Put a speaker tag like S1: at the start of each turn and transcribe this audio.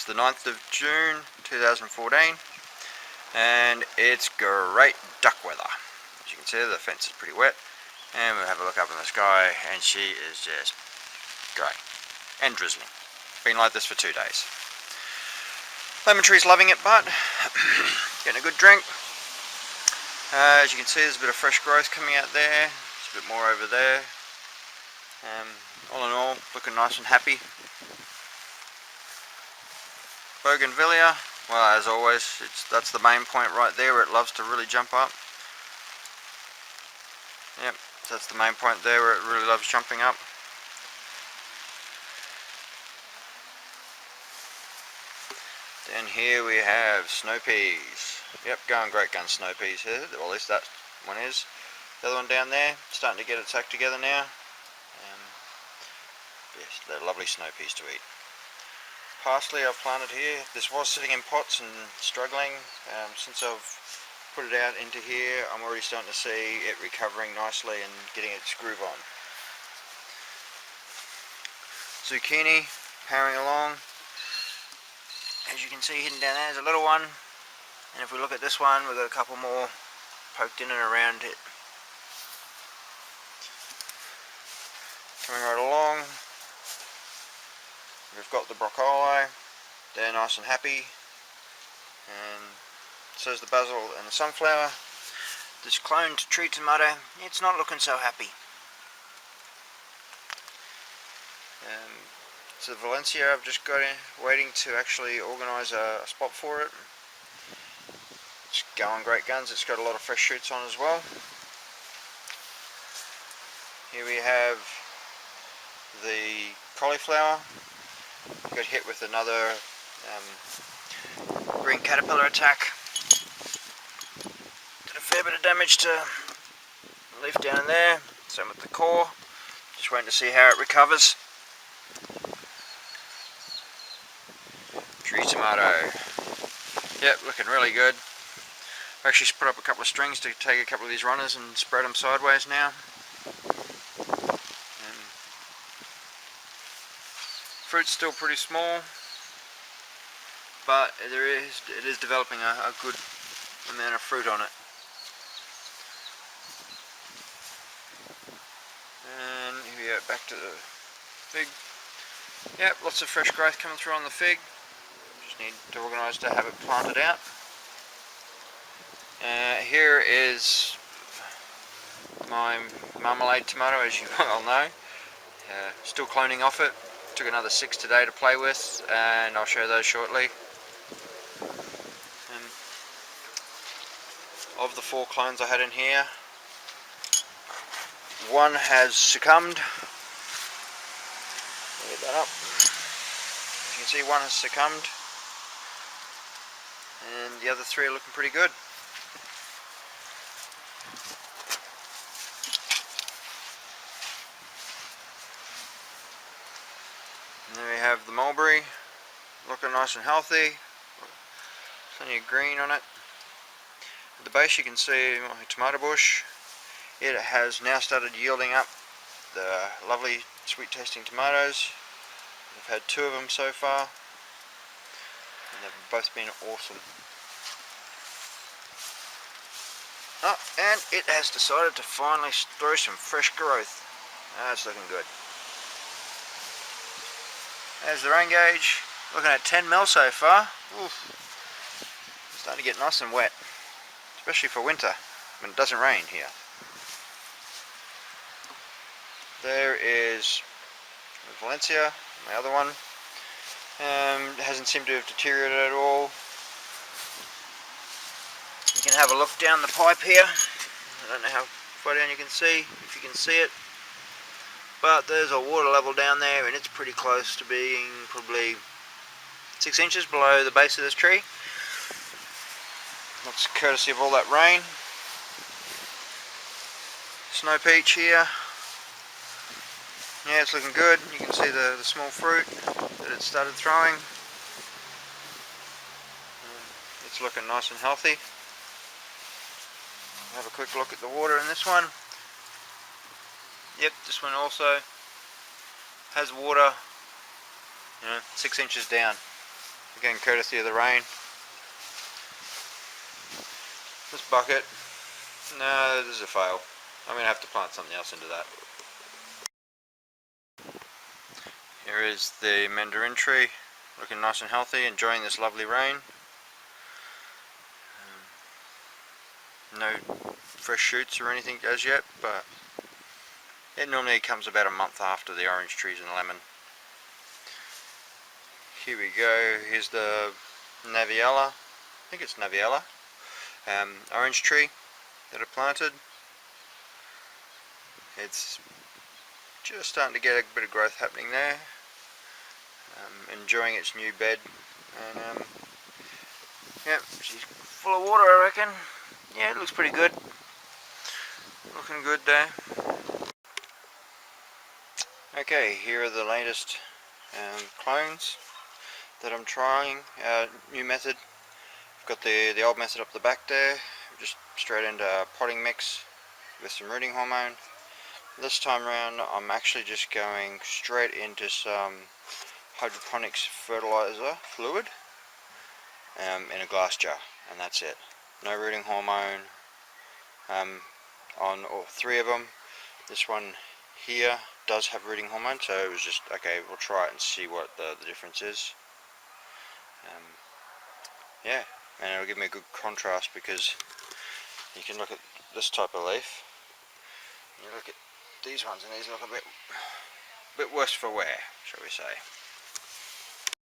S1: It's the 9th of June 2014 and it's great duck weather. As you can see, the fence is pretty wet, and we'll have a look up in the sky and she is just great and drizzling. Been like this for 2 days. Lemon tree's loving it, but getting a good drink. As you can see, there's a bit of fresh growth coming out there. There's a bit more over there. All in all, looking nice and happy. Bougainvillea, well, as always, that's the main point right there where it loves to really jump up. Yep, that's the main point there where it really loves jumping up. Then here we have snow peas. Yep, going great gun snow peas here, or at least that one is. The other one down there, starting to get its act together now. Yes, they're lovely snow peas to eat. Parsley I've planted here. This was sitting in pots and struggling. Since I've put it out into here, I'm already starting to see it recovering nicely and getting its groove on. Zucchini powering along. As you can see hidden down there is a little one, and if we look at this one, we've got a couple more poked in and around it. Coming right along, we've got the broccoli. They're nice and happy, and so is the basil and the sunflower. This cloned tree tomato, it's not looking so happy. So Valencia, I've just got in, waiting to actually organise a spot for it. It's going great guns, it's got a lot of fresh shoots on as well. Here we have the cauliflower. Got hit with another green caterpillar attack. Did a fair bit of damage to the leaf down in there, same with the core. Just waiting to see how it recovers. Tree tomato. Yep, looking really good. I've actually put up a couple of strings to take a couple of these runners and spread them sideways now. Fruit's still pretty small, but it is developing a good amount of fruit on it. And here we go, back to the fig. Yep, lots of fresh growth coming through on the fig. Just need to organise to have it planted out. Here is my marmalade tomato, as you well know. Still cloning off it. Took another 6 today to play with, and I'll show those shortly. Of the 4 clones I had in here, one has succumbed. Get that up. As you can see, one has succumbed, and the other 3 are looking pretty good. And then we have the mulberry, looking nice and healthy. Plenty of green on it. At the base you can see my tomato bush. It has now started yielding up the lovely sweet tasting tomatoes. I've had 2 of them so far, and they've both been awesome. Oh, and it has decided to finally throw some fresh growth. That's looking good. There's the rain gauge, looking at 10 mil so far. Oof. It's starting to get nice and wet, especially for winter when it doesn't rain here. There is Valencia, my other one. It hasn't seemed to have deteriorated at all. You can have a look down the pipe here. I don't know how far down you can see, if you can see it. But there's a water level down there, and it's pretty close to being probably 6 inches below the base of this tree. That's courtesy of all that rain. Snow peach here. Yeah, it's looking good. You can see the small fruit that it started throwing. It's looking nice and healthy. Have a quick look at the water in this one. Yep, this one also has water, 6 inches down. again courtesy of the rain. This bucket, no, this is a fail. I'm going to have to plant something else into that. Here is the mandarin tree, looking nice and healthy, enjoying this lovely rain. No fresh shoots or anything as yet, but it normally comes about a month after the orange trees and lemon. Here we go, here's the Naviella, I think it's Naviella, orange tree that I planted. It's just starting to get a bit of growth happening there. Enjoying its new bed, and yeah, she's full of water, I reckon. Yeah, it looks pretty good. Looking good there. Okay, here are the latest clones that I'm trying. New method. I've got the old method up the back there. Just straight into potting mix with some rooting hormone. This time around, I'm actually just going straight into some hydroponics fertilizer fluid in a glass jar, and that's it. No rooting hormone on all three of them. This one here does have rooting hormone, so it was just, okay, we'll try it and see what the difference is. Yeah, and it'll give me a good contrast, because you can look at this type of leaf, and you look at these ones, and these look a bit worse for wear, shall we say.